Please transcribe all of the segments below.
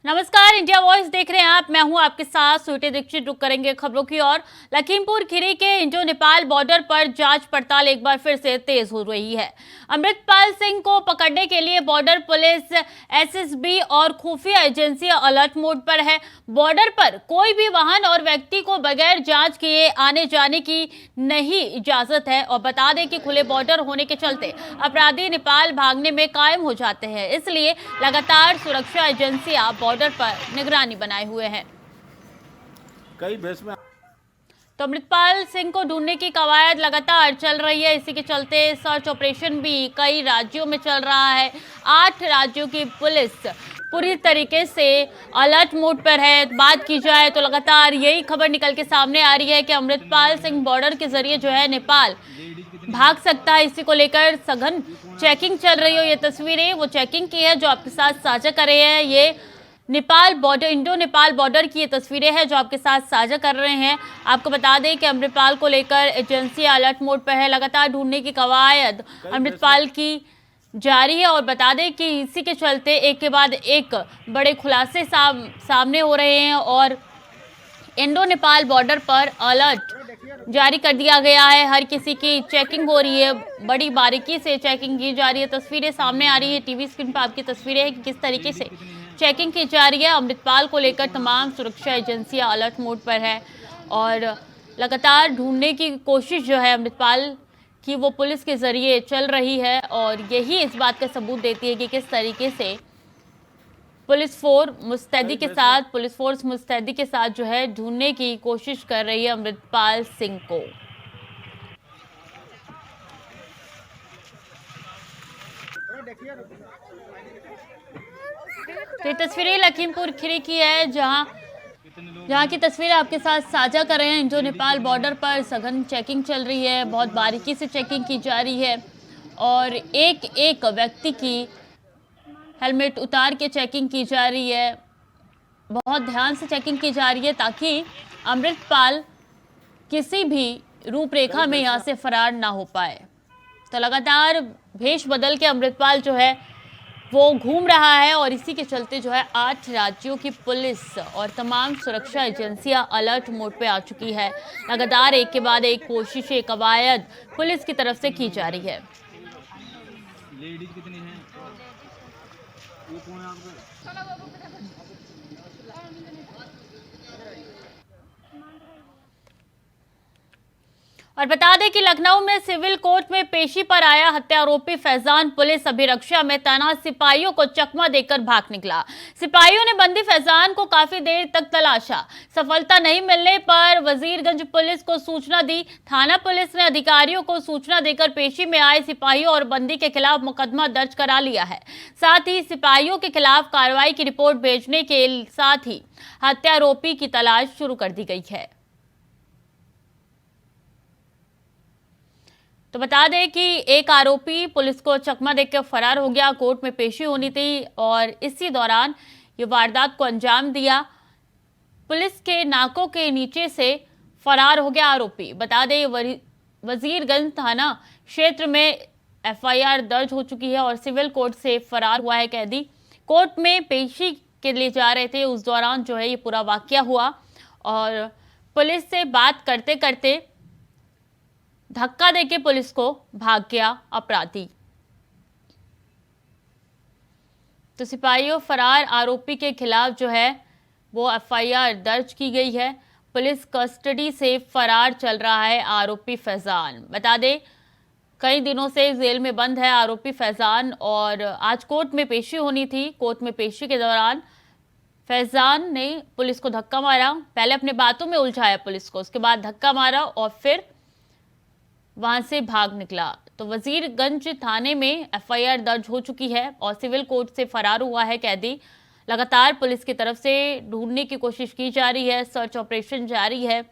नमस्कार, India voice देख रहे हैं आप। मैं हूं आपके साथ स्वीटी दीक्षित। रुक करेंगे खबरों की ओर। लखीमपुर खीरी के इंडो नेपाल बॉर्डर पर जांच पड़ताल एक बार फिर से तेज हो रही है। अमृतपाल सिंह को पकड़ने के लिए बॉर्डर पुलिस, एसएसबी और खुफिया एजेंसी अलर्ट मोड पर है। बॉर्डर पर कोई भी वाहन और व्यक्ति को बगैर जांच किए आने जाने की नहीं इजाजत है। और बता दें कि खुले बॉर्डर होने के चलते अपराधी नेपाल भागने में कायम हो जाते हैं, इसलिए लगातार सुरक्षा एजेंसियां बॉर्डर पर निगरानी बनाए हुए हैं। कई बेस में तो अमृतपाल सिंह को ढूंढने की कवायद लगातार चल रही है। इसी के चलते सर्च ऑपरेशन भी कई राज्यों में चल रहा है। 8 राज्यों की पुलिस पूरी तरीके से अलर्ट मोड पर है। बात की जाए तो लगातार यही खबर निकल के सामने आ रही है कि अमृतपाल सिंह बॉर्डर के जरिए जो है नेपाल भाग सकता है। इसी को लेकर सघन चेकिंग चल रही है। ये तस्वीरें वो चेकिंग की है जो आपके साथ साझा कर रहे हैं। ये Nepal border, Indo Nepal border की ये तस्वीरें हैं जो आपके साथ साझा कर रहे हैं। आपको बता दें कि अमृतपाल को लेकर एजेंसी अलर्ट मोड पर है। लगातार ढूंढने की कवायद अमृतपाल की जारी है। और बता दें कि इसी के चलते एक के बाद एक बड़े खुलासे सामने हो रहे हैं और इंडो नेपाल बॉर्डर पर अलर्ट जारी कर दिया गया है। हर किसी की चेकिंग हो रही है, बड़ी बारीकी से चेकिंग की जा रही है। तस्वीरें सामने आ रही है, टीवी स्क्रीन पर आपकी तस्वीरें हैं कि किस तरीके से चेकिंग की जा रही है। अमृतपाल को लेकर तमाम सुरक्षा एजेंसियां अलर्ट मोड पर है और लगातार ढूंढने की कोशिश जो है अमृतपाल की वो पुलिस के जरिए चल रही है। और यही इस बात का सबूत देती है कि किस तरीके से पुलिस फोर्स मुस्तैदी के साथ जो है ढूंढने की कोशिश कर रही है अमृतपाल सिंह को। तो ये तस्वीरें लखीमपुर खीरी की है, जहां की तस्वीरें आपके साथ साझा कर रहे हैं। जो नेपाल बॉर्डर पर सघन चेकिंग चल रही है, बहुत बारीकी से चेकिंग की जा रही है और एक एक व्यक्ति की हेलमेट उतार के चेकिंग की जा रही है। बहुत ध्यान से चेकिंग की जा रही है ताकि अमृतपाल किसी भी रूपरेखा में यहाँ से फरार ना हो पाए। तो लगातार भेष बदल के अमृतपाल जो है वो घूम रहा है और इसी के चलते जो है 8 राज्यों की पुलिस और तमाम सुरक्षा एजेंसियां अलर्ट मोड पे आ चुकी है। लगातार एक के बाद एक कोशिशें, कवायद पुलिस की तरफ से की जा रही है। लेडीज कितनी हैं? वो कौन है आपका? और बता दें कि लखनऊ में सिविल कोर्ट में पेशी पर आया हत्या आरोपी फैजान पुलिस अभिरक्षा में तैनात सिपाहियों को चकमा देकर भाग निकला। सिपाहियों ने बंदी फैजान को काफी देर तक तलाशा। सफलता नहीं मिलने पर वजीरगंज पुलिस को सूचना दी। थाना पुलिस ने अधिकारियों को सूचना देकर पेशी में आए सिपाहियों और बंदी के खिलाफ मुकदमा दर्ज करा लिया है। साथ ही सिपाहियों के खिलाफ कार्रवाई की रिपोर्ट भेजने के साथ ही हत्या आरोपी की तलाश शुरू कर दी गई है। तो बता दें कि एक आरोपी पुलिस को चकमा देकर फरार हो गया। कोर्ट में पेशी होनी थी और इसी दौरान ये वारदात को अंजाम दिया। पुलिस के नाकों के नीचे से फरार हो गया आरोपी। बता दें वजीरगंज थाना क्षेत्र में एफआईआर दर्ज हो चुकी है और सिविल कोर्ट से फरार हुआ है कैदी। कोर्ट में पेशी के लिए जा रहे थे, उस दौरान जो है ये पूरा वाकया हुआ और पुलिस से बात करते करते धक्का देके पुलिस को भाग गया अपराधी। तो सिपाहियों फरार आरोपी के खिलाफ जो है वो एफआईआर दर्ज की गई है। पुलिस कस्टडी से फरार चल रहा है आरोपी फैजान। बता दें कई दिनों से जेल में बंद है आरोपी फैजान और आज कोर्ट में पेशी होनी थी। कोर्ट में पेशी के दौरान फैजान ने पुलिस को धक्का मारा। पहले अपने बातों में उलझाया पुलिस को, उसके बाद धक्का मारा और फिर वहां से भाग निकला। तो वजीरगंज थाने में एफआईआर दर्ज हो चुकी है और सिविल कोर्ट से फरार हुआ है कैदी। लगातार पुलिस की तरफ से ढूंढने की कोशिश की जा रही है, सर्च ऑपरेशन जारी है।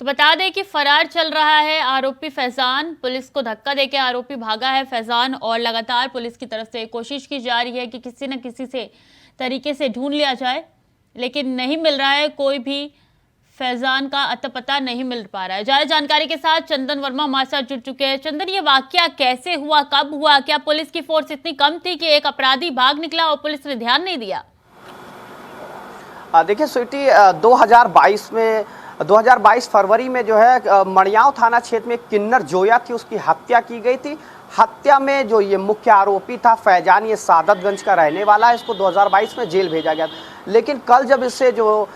तो बता दें कि फरार चल रहा है आरोपी फैजान। पुलिस को धक्का देकर आरोपी भागा है फैजान और लगातार पुलिस की तरफ से कोशिश की जा रही है कि किसी न किसी से तरीके से ढूंढ लिया जाए, लेकिन नहीं मिल रहा है कोई भी फैजान का अता पता नहीं मिल पा रहा है। ज्यादा जानकारी के साथ चंदन वर्मा हमारे साथ जुड़ चुके हैं। चंदन, ये वाकया कैसे हुआ, कब हुआ, क्या पुलिस की फोर्स इतनी कम थी कि एक अपराधी भाग निकला और पुलिस ने ध्यान नहीं दिया? देखिए स्वीटी, 2022 फरवरी में जो है मड़ियाव थाना क्षेत्र में किन्नर जोया थी, उसकी हत्या की गई थी। हत्या में जो ये मुख्य आरोपी था फैजान, ये सादतगंज का रहने वाला है। इसको 2022 में जेल भेजा गया, लेकिन कल जब इससे जो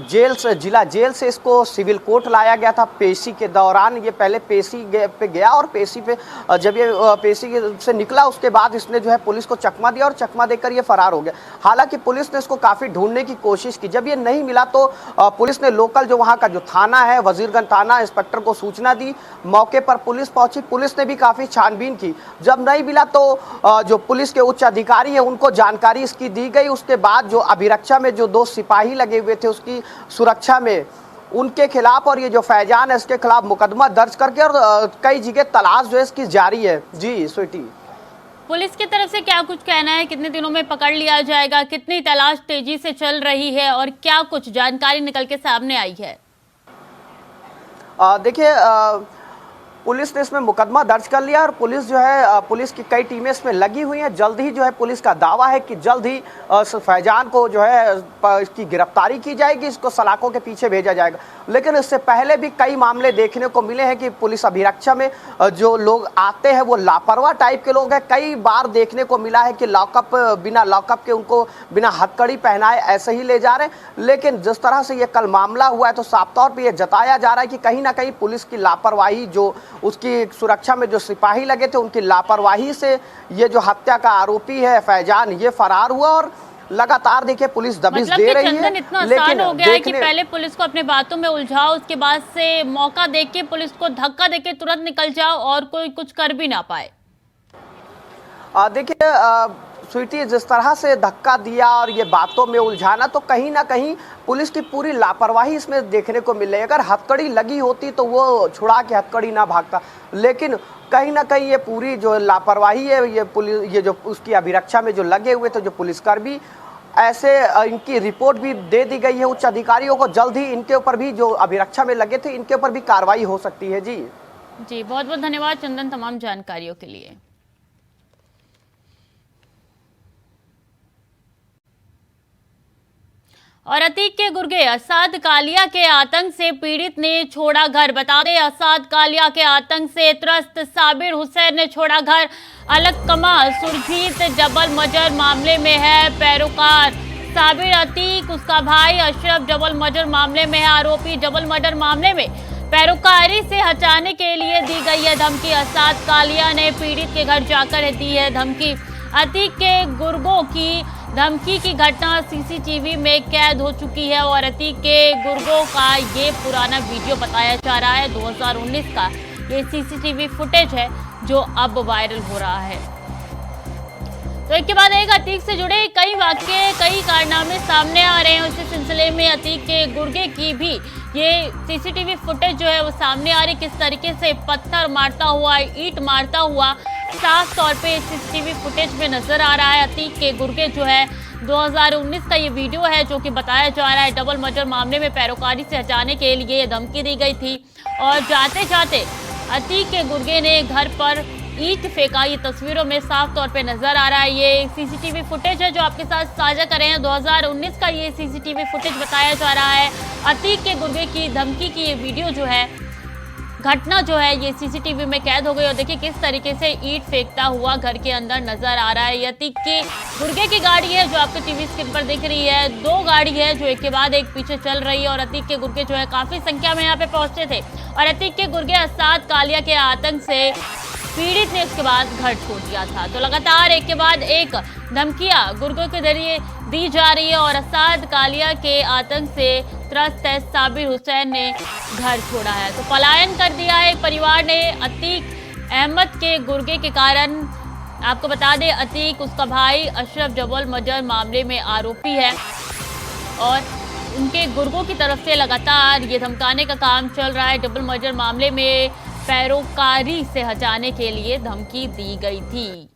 जेल से, जिला जेल से इसको सिविल कोर्ट लाया गया था, पेशी के दौरान ये पहले पेशी पे गया और पेशी पे जब ये पेशी से निकला उसके बाद इसने जो है पुलिस को चकमा दिया और चकमा देकर ये फरार हो गया। हालांकि पुलिस ने इसको काफ़ी ढूंढने की कोशिश की। जब ये नहीं मिला तो पुलिस ने लोकल जो वहाँ का जो थाना है, वजीरगंज थाना, इंस्पेक्टर को सूचना दी। मौके पर पुलिस पहुंची, पुलिस ने भी काफ़ी छानबीन की। जब नहीं मिला तो जो पुलिस के उच्च अधिकारी है उनको जानकारी इसकी दी गई। उसके बाद जो अभिरक्षा में जो 2 सिपाही लगे हुए थे उसकी सुरक्षा में, उनके खिलाफ और ये जो फैजान है इसके खिलाफ मुकदमा दर्ज करके और कई जगह तलाश जो है इसकी जारी है। जी स्वीटी, पुलिस की तरफ से क्या कुछ कहना है, कितने दिनों में पकड़ लिया जाएगा, कितनी तलाश तेजी से चल रही है और क्या कुछ जानकारी निकल के सामने आई है? देखिए, पुलिस ने इसमें मुकदमा दर्ज कर लिया और पुलिस जो है, पुलिस की कई टीमें इसमें लगी हुई हैं। जल्द ही जो है पुलिस का दावा है कि जल्द ही फैजान को जो है इसकी गिरफ्तारी की जाएगी, इसको सलाखों के पीछे भेजा जाएगा। लेकिन इससे पहले भी कई मामले देखने को मिले हैं कि पुलिस अभिरक्षा में जो लोग आते हैं वो लापरवाह टाइप के लोग हैं। कई बार देखने को मिला है कि बिना लॉकअप के उनको बिना हथकड़ी पहनाए ऐसे ही ले जा रहे हैं। लेकिन जिस तरह से ये कल मामला हुआ है तो साफ तौर पर यह जताया जा रहा है कि कहीं ना कहीं पुलिस की लापरवाही, जो उसकी सुरक्षा में जो सिपाही लगे थे उनकी लापरवाही से ये जो हत्या का आरोपी है फैजान, ये फरार हुआ और लगातार देखिए पुलिस दबिश दे रही है। इतना आसान हो गया है कि पहले पुलिस को अपने बातों में उलझाओ, उसके बाद से मौका देख के पुलिस को धक्का देके तुरंत निकल जाओ और कोई कुछ कर भी ना पाए। देखिए स्वीटी, जिस तरह से धक्का दिया और ये बातों में उलझाना, तो कहीं ना कहीं पुलिस की पूरी लापरवाही इसमें देखने को मिल रही है। अगर हथकड़ी लगी होती तो वो छुड़ा के हथकड़ी ना भागता, लेकिन कहीं ना कहीं ये पूरी जो लापरवाही है, ये पुलिस, ये जो उसकी अभिरक्षा में जो लगे हुए थे जो पुलिसकर्मी, ऐसे इनकी रिपोर्ट भी दे दी गई है उच्च अधिकारियों को। जल्द ही इनके ऊपर भी, जो अभिरक्षा में लगे थे, इनके ऊपर भी कार्रवाई हो सकती है। जी बहुत बहुत धन्यवाद चंदन तमाम जानकारियों के लिए। और अतीक के गुर्गे असाद कालिया के आतंक से पीड़ित ने छोड़ा घर। बता दें, असाद कालिया के आतंक से त्रस्त साबिर हुसैन ने छोड़ा घर। अलकमा सुरजीत जबल मजर मामले में है पैरोकार। साबिर अतीक, उसका भाई अशरफ जबल मजर मामले में है आरोपी। जबल मर्डर मामले में पैरोकारी से हटाने के लिए दी गई है धमकी। असाद कालिया ने पीड़ित के घर जाकर दी है धमकी। अतीक के गुर्गों की धमकी की घटना सीसीटीवी में कैद हो चुकी है और अतीक के गुर्गों का ये पुराना वीडियो बताया जा रहा है। 2019 का ये सीसीटीवी फुटेज है जो अब वायरल हो रहा है। तो एक के बाद एक अतीक से जुड़े कई वाक्य, कई कारनामे सामने आ रहे हैं। उसी सिलसिले में अतीक के गुर्गे की भी ये सीसीटीवी फुटेज जो है वो सामने आ रही। किस तरीके से पत्थर मारता हुआ, ईंट मारता हुआ साफ तौर पे सीसीटीवी फुटेज में नजर आ रहा है। अतीक के गुर्गे जो है 2019 का ये वीडियो है जो कि बताया जा रहा है डबल मर्डर मामले में पैरोकारी से हटाने के लिए ये धमकी दी गई थी और जाते जाते अतीक के गुर्गे ने घर पर ईंट फेंका। ये तस्वीरों में साफ तौर पे नजर आ रहा है। ये सीसीटीवी फुटेज है जो आपके साथ साझा कर रहे हैं। 2019 का ये सीसीटीवी फुटेज बताया जा रहा है। अतीक के गुर्गे की धमकी की ये वीडियो जो है, घटना जो है, ये सीसीटीवी में कैद हो गई और देखिए किस तरीके से ईंट फेंकता हुआ घर के अंदर नजर आ रहा है। ये अतीक के गुर्गे की गाड़ी है जो आपको टीवी स्क्रीन पर दिख रही है। 2 गाड़ी है जो एक के बाद एक पीछे चल रही है और अतीक के गुर्गे जो है काफी संख्या में यहाँ पे पहुंचे थे और अतीक के गुर्गे असाद कालिया के आतंक से पीड़ित ने उसके बाद घर छोड़ दिया था। तो लगातार एक के बाद एक धमकियां गुर्गों के जरिए दी जा रही है और असाद कालिया के आतंक से त्रस्त है साबिर हुसैन ने घर छोड़ा है। तो पलायन कर दिया है परिवार ने अतीक अहमद के गुर्गे के कारण। आपको बता दें, अतीक, उसका भाई अशरफ जबल मर्डर मामले में आरोपी है और उनके गुर्गों की तरफ से लगातार ये धमकाने का काम चल रहा है। डबल मर्डर मामले में पैरोकारी से हटाने के लिए धमकी दी गई थी।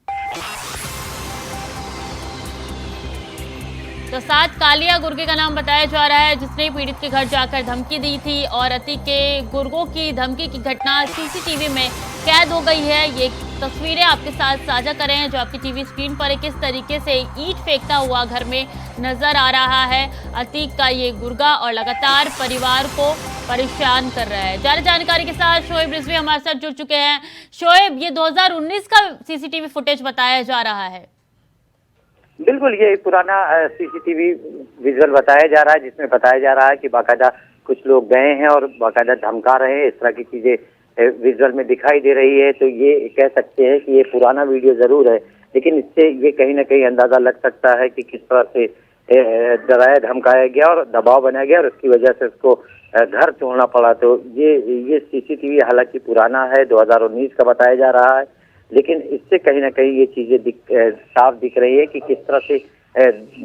तो 7 कालिया गुर्गे का नाम बताया जा रहा है, जिसने पीड़ित के घर जाकर धमकी दी थी और अतीक के गुर्गों की धमकी की घटना सीसीटीवी में कैद हो गई है। ये तस्वीरें आपके साथ साझा कर रहे हैं जो आपकी टीवी स्क्रीन पर किस तरीके से ईंट फेंकता हुआ घर में नजर आ रहा है अतीक का ये गुर्गा, और लगातार परिवार को परेशान कर रहा है। ज्यादा जानकारी के साथ शोएब रिजवी हमारे साथ जुड़ चुके हैं। शोएब, ये 2019 का सीसीटीवी फुटेज बताया जा रहा है। बिल्कुल, ये पुराना सीसीटीवी विजुअल बताया जा रहा है, जिसमें बताया जा रहा है कि बाकायदा कुछ लोग गए हैं और बाकायदा धमका रहे हैं। इस तरह की चीजें विजुअल में दिखाई दे रही है। तो ये कह सकते हैं कि ये पुराना वीडियो जरूर है, लेकिन इससे ये कहीं ना कहीं अंदाजा लग सकता है कि किस तरह से डराया धमकाया गया और दबाव बनाया गया और उसकी वजह से उसको घर छोड़ना पड़ा। तो ये सीसीटीवी हालांकि पुराना है, 2019 का बताया जा रहा है, लेकिन इससे कहीं ना कहीं ये चीजें साफ दिख रही है कि किस तरह से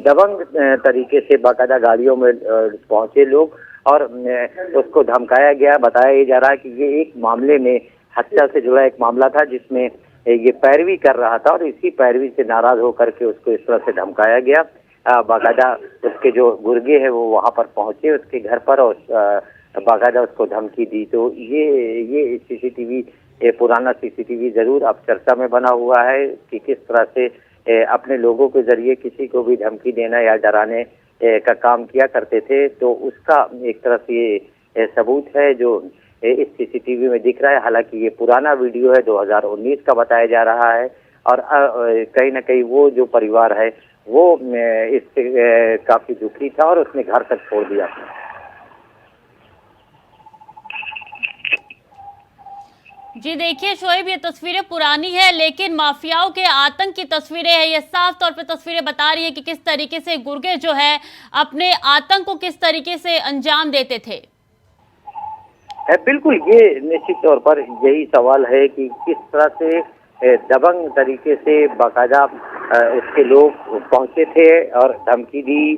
दबंग तरीके से बाकायदा गाड़ियों में पहुंचे लोग और उसको धमकाया गया। बताया जा रहा है कि ये एक मामले में हत्या से जुड़ा एक मामला था, जिसमें ये पैरवी कर रहा था और इसी पैरवी से नाराज होकर के उसको इस तरह से धमकाया गया। बाकायदा उसके जो गुर्गे हैं वो वहां पर पहुंचे उसके घर पर और बाकायदा उसको धमकी दी। तो ये सीसीटीवी पुराना सीसीटीवी जरूर अब चर्चा में बना हुआ है कि किस तरह से अपने लोगों के जरिए किसी को भी धमकी देना या डराने का काम किया करते थे। तो उसका एक तरह से ये सबूत है जो इस सीसीटीवी में दिख रहा है। हालांकि ये पुराना वीडियो है, 2019 का बताया जा रहा है और कहीं ना कहीं वो जो परिवार है वो इससे काफी दुखी था और उसने घर तक छोड़ दिया। जी देखिए शोएब, ये तस्वीरें पुरानी है लेकिन माफियाओं के आतंक की तस्वीरें हैं। ये साफ तौर पे तस्वीरें बता रही है कि किस तरीके से गुर्गे जो है अपने आतंक को किस तरीके से अंजाम देते थे। बिल्कुल, ये निश्चित तौर पर यही सवाल है कि किस तरह से दबंग तरीके से बाकायदा उसके लोग पहुंचे थे और धमकी दी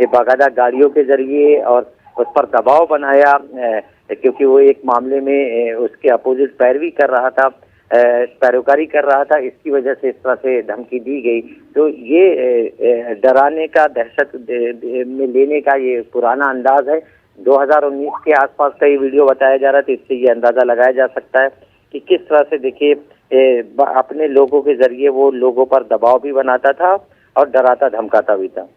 बाकायदा गाड़ियों के जरिए और उस पर दबाव बनाया, क्योंकि वो एक मामले में उसके अपोजिट पैरवी कर रहा था, पैरोकारी कर रहा था। इसकी वजह से इस तरह से धमकी दी गई। तो ये डराने का, दहशत में लेने का ये पुराना अंदाज है। 2019 के आसपास का ये वीडियो बताया जा रहा है, तो इससे ये अंदाजा लगाया जा सकता है कि किस तरह से देखिए अपने लोगों के जरिए वो लोगों पर दबाव भी बनाता था और डराता धमकाता भी था।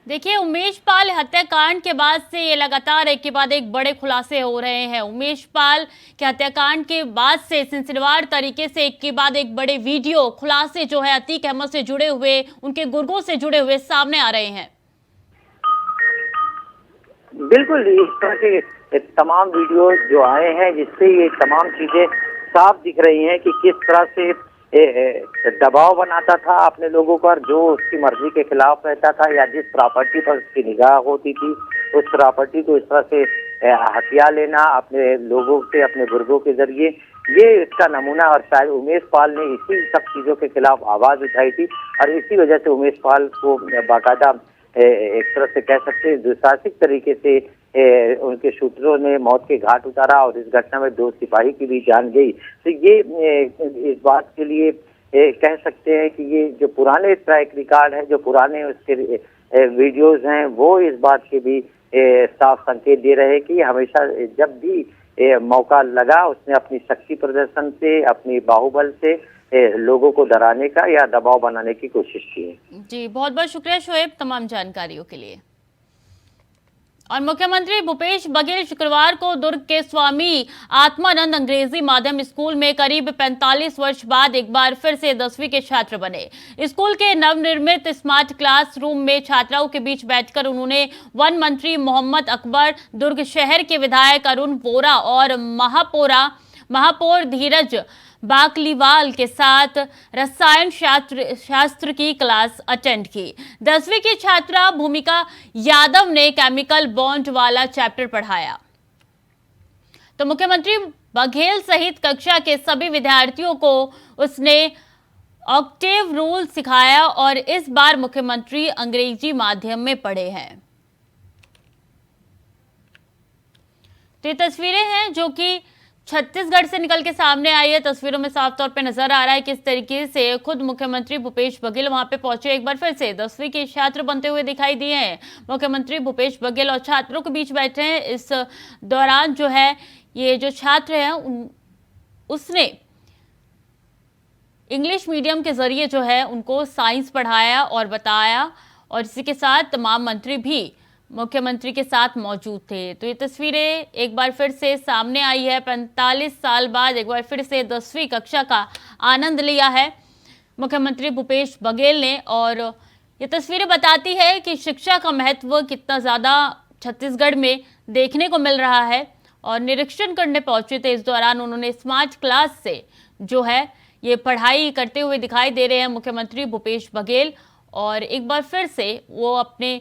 देखिए उमेश पाल हत्याकांड के बाद से ये लगातार एक के बाद एक बड़े खुलासे हो रहे हैं। उमेश पाल के हत्याकांड के बाद से सिलसिलेवार तरीके से एक के बाद एक बड़े वीडियो खुलासे जो है अतीक अहमद से जुड़े हुए, उनके गुर्गों से जुड़े हुए सामने आ रहे हैं। बिल्कुल, इस तरह के तमाम वीडियो जो आए हैं जिससे ये तमाम चीजें साफ दिख रही हैं कि किस तरह से दबाव बनाता था अपने लोगों पर, जो उसकी मर्जी के खिलाफ रहता था या जिस प्रॉपर्टी पर उसकी निगाह होती थी उस प्रॉपर्टी को इस तरह से हथिया लेना अपने लोगों से, अपने गुर्गों के जरिए, ये इसका नमूना। और शायद उमेश पाल ने इसी सब चीजों के खिलाफ आवाज उठाई थी और इसी वजह से उमेश पाल को बाकायदा एक तरह से कह सकते हैं दुस्साहसिक तरीके से उनके शूटरों ने मौत के घाट उतारा और इस घटना में 2 सिपाही की भी जान गई। तो ये इस बात के लिए कह सकते हैं कि ये जो पुराने ट्रैक रिकॉर्ड है, जो पुराने उसके वीडियोस हैं, वो इस बात के भी साफ संकेत दे रहे हैं कि हमेशा जब भी मौका लगा उसने अपनी शक्ति प्रदर्शन से, अपनी बाहुबल से लोगों को डराने का या दबाव बनाने की कोशिश की है। जी बहुत बहुत शुक्रिया शोएब तमाम जानकारियों के लिए। और मुख्यमंत्री भूपेश बघेल शुक्रवार को दुर्ग के स्वामी आत्मानंद अंग्रेजी माध्यम स्कूल में करीब 45 वर्ष बाद एक बार फिर से 10वीं के छात्र बने। स्कूल के नवनिर्मित स्मार्ट क्लासरूम में छात्राओं के बीच बैठकर उन्होंने वन मंत्री मोहम्मद अकबर, दुर्ग शहर के विधायक अरुण वोरा और महापौर धीरज बाकलीवाल के साथ रसायन शास्त्र की क्लास अटेंड की। 10वीं की छात्रा भूमिका यादव ने केमिकल बॉन्ड वाला चैप्टर पढ़ाया। तो मुख्यमंत्री बघेल सहित कक्षा के सभी विद्यार्थियों को उसने ऑक्टेव रूल सिखाया और इस बार मुख्यमंत्री अंग्रेजी माध्यम में पढ़े हैं। तो ये तस्वीरें हैं जो कि छत्तीसगढ़ से निकल के सामने आई है। तस्वीरों में साफ तौर पे नजर आ रहा है किस तरीके से खुद मुख्यमंत्री भूपेश बघेल वहां पे पहुंचे। एक बार फिर से 10वीं के छात्र बनते हुए दिखाई दिए हैं मुख्यमंत्री भूपेश बघेल और छात्रों के बीच बैठे हैं। इस दौरान जो है ये जो छात्र है उसने इंग्लिश मीडियम के जरिए जो है उनको साइंस पढ़ाया और बताया, और इसी के साथ तमाम मंत्री भी मुख्यमंत्री के साथ मौजूद थे। तो ये तस्वीरें एक बार फिर से सामने आई है। 45 साल बाद एक बार फिर से 10वीं कक्षा का आनंद लिया है मुख्यमंत्री भूपेश बघेल ने, और ये तस्वीरें बताती है कि शिक्षा का महत्व कितना ज़्यादा छत्तीसगढ़ में देखने को मिल रहा है। और निरीक्षण करने पहुंचे थे, इस दौरान उन्होंने स्मार्ट क्लास से जो है ये पढ़ाई करते हुए दिखाई दे रहे हैं मुख्यमंत्री भूपेश बघेल, और एक बार फिर से वो अपने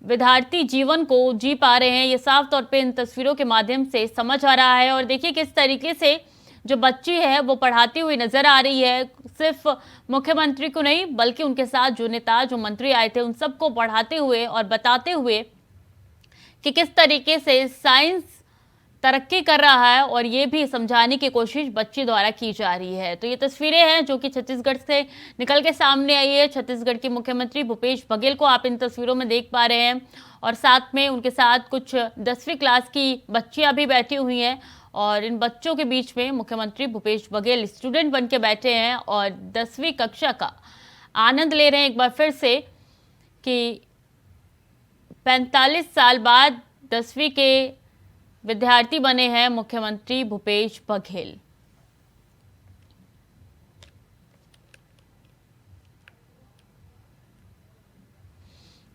विद्यार्थी जीवन को जी पा रहे हैं। ये साफ तौर पे इन तस्वीरों के माध्यम से समझ आ रहा है। और देखिए किस तरीके से जो बच्ची है वो पढ़ाती हुई नजर आ रही है, सिर्फ मुख्यमंत्री को नहीं बल्कि उनके साथ जो नेता जो मंत्री आए थे उन सबको पढ़ाते हुए और बताते हुए कि किस तरीके से साइंस तरक्की कर रहा है, और ये भी समझाने की कोशिश बच्ची द्वारा की जा रही है। तो ये तस्वीरें हैं जो कि छत्तीसगढ़ से निकल के सामने आई है। छत्तीसगढ़ के मुख्यमंत्री भूपेश बघेल को आप इन तस्वीरों में देख पा रहे हैं, और साथ में उनके साथ कुछ 10वीं क्लास की बच्चियां भी बैठी हुई हैं, और इन बच्चों के बीच में मुख्यमंत्री भूपेश बघेल स्टूडेंट बन के बैठे हैं और 10वीं कक्षा का आनंद ले रहे हैं एक बार फिर से कि 45 साल बाद 10वीं के विद्यार्थी बने हैं मुख्यमंत्री भूपेश बघेल।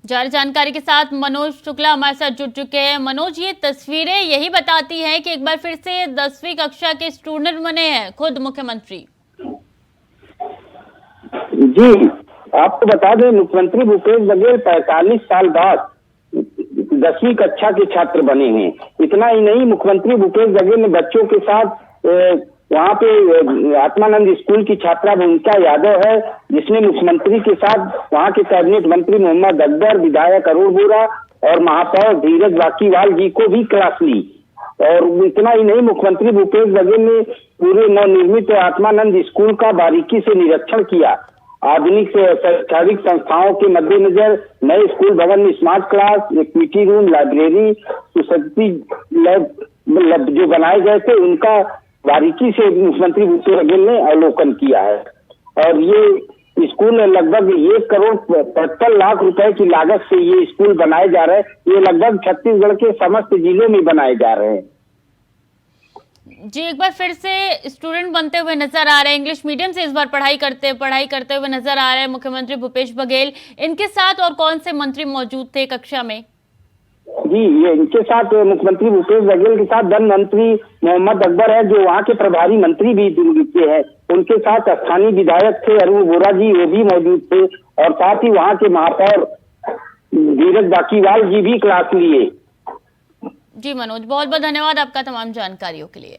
जारी जानकारी के साथ मनोज शुक्ला हमारे साथ जुड़ चुके हैं। मनोज, ये तस्वीरें यही बताती हैं कि एक बार फिर से 10वीं कक्षा के स्टूडेंट बने हैं खुद मुख्यमंत्री। जी, आपको बता दें मुख्यमंत्री भूपेश बघेल 45 साल बाद 10वीं कक्षा के छात्र बने हैं। इतना ही नहीं, मुख्यमंत्री भूपेश बघेल ने बच्चों के साथ वहाँ पे आत्मानंद स्कूल की छात्रा भूमिका यादव है जिसने मुख्यमंत्री के साथ वहाँ के कैबिनेट मंत्री मोहम्मद अकबर, विधायक अरुण बोरा और महापौर धीरज वाकीवाल जी को भी क्लास ली। और इतना ही नहीं, मुख्यमंत्री भूपेश बघेल ने पूरे नवनिर्मित आत्मानंद स्कूल का बारीकी से निरीक्षण किया। आधुनिक शैक्षणिक संस्थाओं के मद्देनजर नए स्कूल भवन में smart class, activity room, library, सुसज्जित लैब जो बनाए गए थे उनका बारीकी से मुख्यमंत्री भूपेश बघेल ने अवलोकन किया है। और ये स्कूल लगभग 1 करोड़ 75 लाख रुपए की लागत से ये स्कूल बनाए जा रहे हैं। ये लगभग छत्तीसगढ़ के समस्त जिलों में बनाए जा रहे हैं। जी, एक बार फिर से स्टूडेंट बनते हुए नजर आ रहे हैं, इंग्लिश मीडियम से इस बार पढ़ाई करते हुए नजर आ रहे हैं मुख्यमंत्री भूपेश बघेल। इनके साथ और कौन से मंत्री मौजूद थे कक्षा में? जी, ये इनके साथ मुख्यमंत्री भूपेश बघेल के साथ वन मंत्री मोहम्मद अकबर है जो वहाँ के प्रभारी मंत्री भी दिल्ली हैं। उनके साथ स्थानीय विधायक थे अरुण बोरा जी, वो भी मौजूद थे, और साथ ही वहाँ के महापौर धीरज वाकीवाल जी भी क्लास लिए। जी मनोज, बहुत बहुत धन्यवाद आपका तमाम जानकारियों के लिए।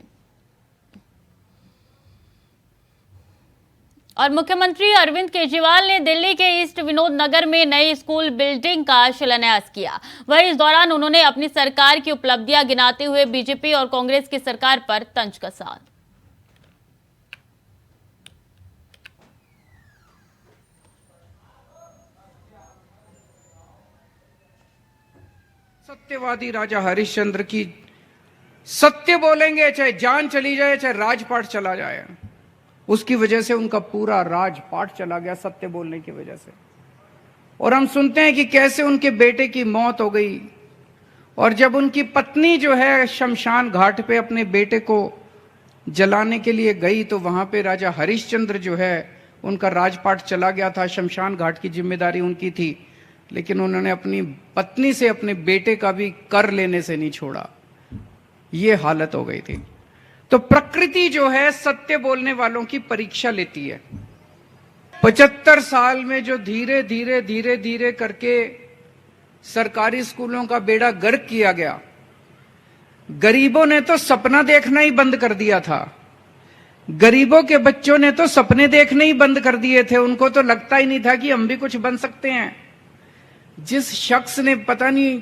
और मुख्यमंत्री अरविंद केजरीवाल ने दिल्ली के ईस्ट विनोद नगर में नई स्कूल बिल्डिंग का शिलान्यास किया। वहीं इस दौरान उन्होंने अपनी सरकार की उपलब्धियां गिनाते हुए बीजेपी और कांग्रेस की सरकार पर तंज कसा। सत्यवादी राजा हरिश्चंद्र की सत्य बोलेंगे चाहे जान चली जाए चाहे राजपाट चला जाए, उसकी वजह से उनका पूरा राजपाट चला गया सत्य बोलने की वजह से। और हम सुनते हैं कि कैसे उनके बेटे की मौत हो गई, और जब उनकी पत्नी जो है शमशान घाट पे अपने बेटे को जलाने के लिए गई तो वहां पे राजा हरिश्चंद्र जो है उनका राजपाट चला गया था। शमशान घाट की जिम्मेदारी उनकी थी, लेकिन उन्होंने अपनी पत्नी से अपने बेटे का भी कर लेने से नहीं छोड़ा। ये हालत हो गई थी। तो प्रकृति जो है सत्य बोलने वालों की परीक्षा लेती है। 75 साल में जो धीरे धीरे करके सरकारी स्कूलों का बेड़ा गर्क किया गया, गरीबों ने तो सपना देखना ही बंद कर दिया था। गरीबों के बच्चों ने तो सपने देखने ही बंद कर दिए थे। उनको तो लगता ही नहीं था कि हम भी कुछ बन सकते हैं। जिस शख्स ने, पता नहीं,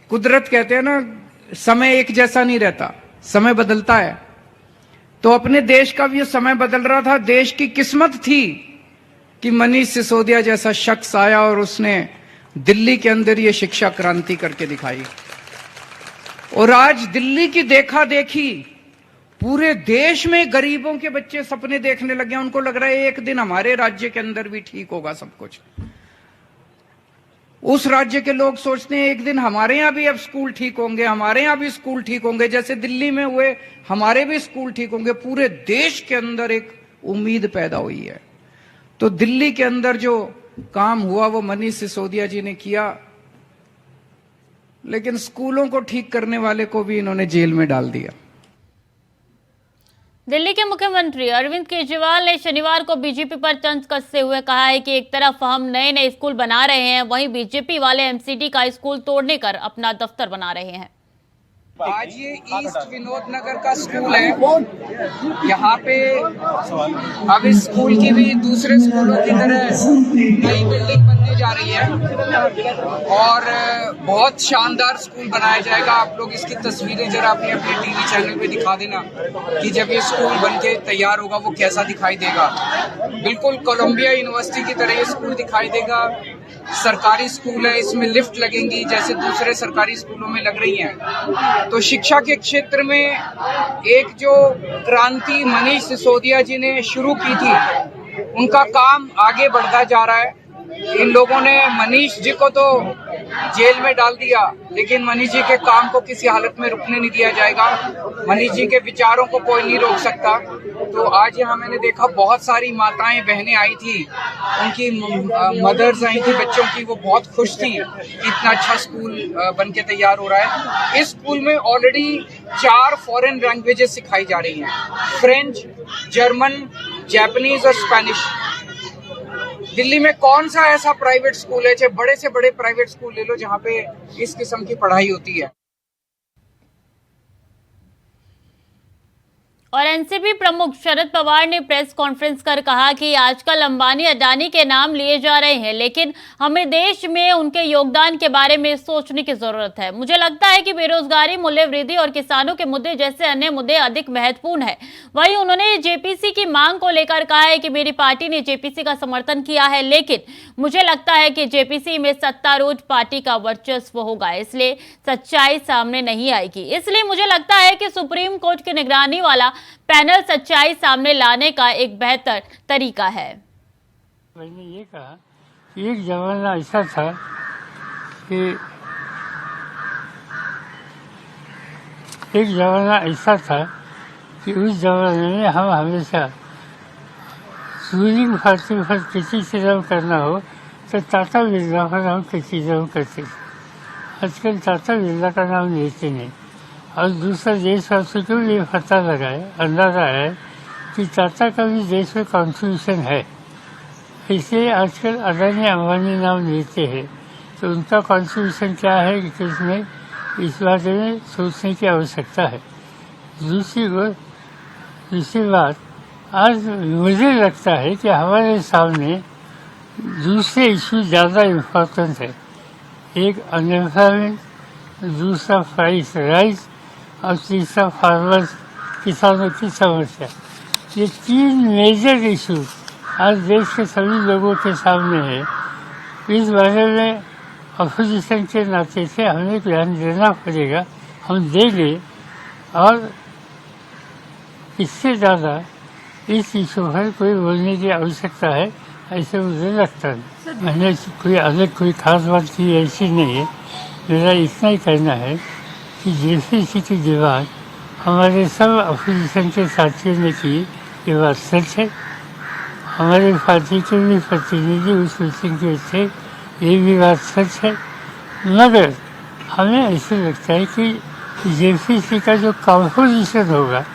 कुदरत कहते हैं ना, समय एक जैसा नहीं रहता। समय बदलता है, तो अपने देश का भी ये समय बदल रहा था। देश की किस्मत थी कि मनीष सिसोदिया जैसा शख्स आया और उसने दिल्ली के अंदर ये शिक्षा क्रांति करके दिखाई। और आज दिल्ली की देखा देखी पूरे देश में गरीबों के बच्चे सपने देखने लगे हैं। उनको लग रहा है एक दिन हमारे राज्य के अंदर भी ठीक होगा सब कुछ। उस राज्य के लोग सोचते हैं एक दिन हमारे यहां भी अब स्कूल ठीक होंगे, हमारे यहां भी स्कूल ठीक होंगे, जैसे दिल्ली में हुए हमारे भी स्कूल ठीक होंगे। पूरे देश के अंदर एक उम्मीद पैदा हुई है। तो दिल्ली के अंदर जो काम हुआ वो मनीष सिसोदिया जी ने किया, लेकिन स्कूलों को ठीक करने वाले को भी इन्होंने जेल में डाल दिया। दिल्ली के मुख्यमंत्री अरविंद केजरीवाल ने शनिवार को बीजेपी पर तंज कसते हुए कहा है कि एक तरफ हम नए नए स्कूल बना रहे हैं, वहीं बीजेपी वाले एमसीडी का स्कूल तोड़ने कर अपना दफ्तर बना रहे हैं। आज ये ईस्ट विनोद नगर का स्कूल है। यहाँ पे अब इस स्कूल की भी दूसरे स्कूलों की तरह नई बिल्डिंग बनने जा रही है और बहुत शानदार स्कूल बनाया जाएगा। आप लोग इसकी तस्वीरें जरा अपने अपने टीवी चैनल पे दिखा देना कि जब ये स्कूल बनके तैयार होगा वो कैसा दिखाई देगा। बिल्कुल कोलंबिया यूनिवर्सिटी की तरह ये स्कूल दिखाई देगा। सरकारी स्कूल है, इसमें लिफ्ट लगेंगी जैसे दूसरे सरकारी स्कूलों में लग रही हैं। तो शिक्षा के क्षेत्र में एक जो क्रांति मनीष सिसोदिया जी ने शुरू की थी, उनका काम आगे बढ़ता जा रहा है। इन लोगों ने मनीष जी को तो जेल में डाल दिया, लेकिन मनीष जी के काम को किसी हालत में रुकने नहीं दिया जाएगा। मनीष जी के विचारों को कोई नहीं रोक सकता। तो आज यहाँ मैंने देखा बहुत सारी माताएं बहनें आई थी, उनकी मदर्स आई थी बच्चों की, वो बहुत खुश थी कि इतना अच्छा स्कूल बनके तैयार हो रहा है। इस स्कूल में ऑलरेडी 4 फॉरेन लैंग्वेजेस सिखाई जा रही हैं, फ्रेंच, जर्मन, जापानीज और स्पेनिश। दिल्ली में कौन सा ऐसा प्राइवेट स्कूल है, चाहे बड़े से बड़े प्राइवेट स्कूल ले लो, जहाँ पे इस किस्म की पढ़ाई होती है। और एनसीपी प्रमुख शरद पवार ने प्रेस कॉन्फ्रेंस कर कहा कि आजकल अंबानी अडानी के नाम लिए जा रहे हैं, लेकिन हमें देश में उनके योगदान के बारे में सोचने की जरूरत है। मुझे लगता है कि बेरोजगारी, मूल्य वृद्धि और किसानों के मुद्दे जैसे अन्य मुद्दे अधिक महत्वपूर्ण है। वहीं उन्होंने जेपीसी की मांग को लेकर कहा है कि मेरी पार्टी ने जेपीसी का समर्थन किया है, लेकिन मुझे लगता है कि जेपीसी में सत्तारूढ़ पार्टी का वर्चस्व होगा, इसलिए सच्चाई सामने नहीं आएगी। इसलिए मुझे लगता है कि सुप्रीम कोर्ट की निगरानी वाला पैनल सच्चाई सामने लाने का एक बेहतर तरीका है। मैंने ये कहा कि एक जमाना ऐसा था कि उस जमाने में हम हमेशा रूलिंग पार्टी पर क्रिटिसिज्म करना हो तो टाटा बिरला पर हम क्रिटिसिज्म करते थे। आजकल टाटा बिरला का नाम लेते नहीं। और दूसरा देशवासी को ये पता लगा है, अंदाजा है कि टाटा का भी देश में कॉन्ट्रीब्यूशन है, इसलिए आजकल अडानी अंबानी नाम लेते हैं। तो उनका कॉन्ट्रीब्यूशन क्या है कि इसमें इस बारे में सोचने की आवश्यकता है। दूसरी बात, आज मुझे लगता है कि हमारे सामने दूसरे इशू ज़्यादा इम्पोर्टेंट है। एक अनएम्प्लॉयमेंट, दूसरा प्राइस राइज और तीसरा फार्मर्स, किसानों की समस्या। ये 3 मेजर इशू आज देश के सभी लोगों के सामने है। इस बारे में अपोजिशन के नाते से हमें ध्यान देना पड़ेगा, हम देंगे। और इससे ज़्यादा इस इशू पर कोई बोलने की आवश्यकता है ऐसे मुझे लगता है। मैंने कोई खास बात की ऐसी नहीं है। मेरा इतना ही कहना है कि जेपीसी की दीवार हमारे सब अपोजिशन के साथियों ने की, ये बात सच है। हमारे पार्टी के भी प्रतिनिधि उस मीटिंग के थे, ये भी बात सच है। मगर हमें ऐसे लगता है कि जेपीसी का जो कॉम्पोजिशन होगा,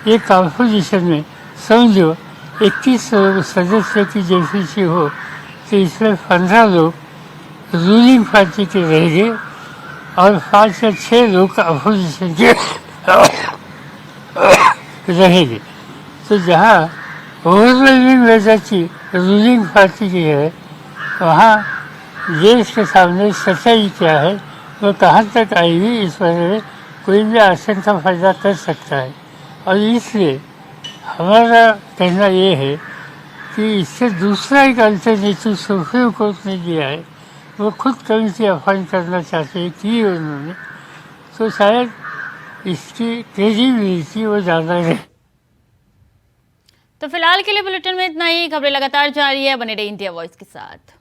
ये कॉम्पोजिशन में समझो 21 सदस्यों की जेपीसी हो तो इसमें 15 लोग रूलिंग पार्टी के रहेंगे और 5 या 6 लोग अपोजिशन के रहेंगे। तो जहाँ ओवरवेलमिंग मेजॉरिटी रूलिंग पार्टी की है, वहाँ देश के सामने सच्चाई क्या है, वो कहाँ तक आएगी, इस बारे में कोई भी आशंका पैदा कर सकता है। और इसलिए हमारा कहना ये है कि इससे दूसरा एक अल्टरनेटिव सुप्रीम कोर्ट ने दिया है, वो खुद कमिटी अपॉइंट करना चाहते हैं, की उन्होंने, तो शायद इसकी क्रेडिबिलिटी वो ज़्यादा रहे। तो फिलहाल के लिए बुलेटिन में इतना ही। खबरें लगातार जारी है, बने रहिए इंडिया वॉइस के साथ।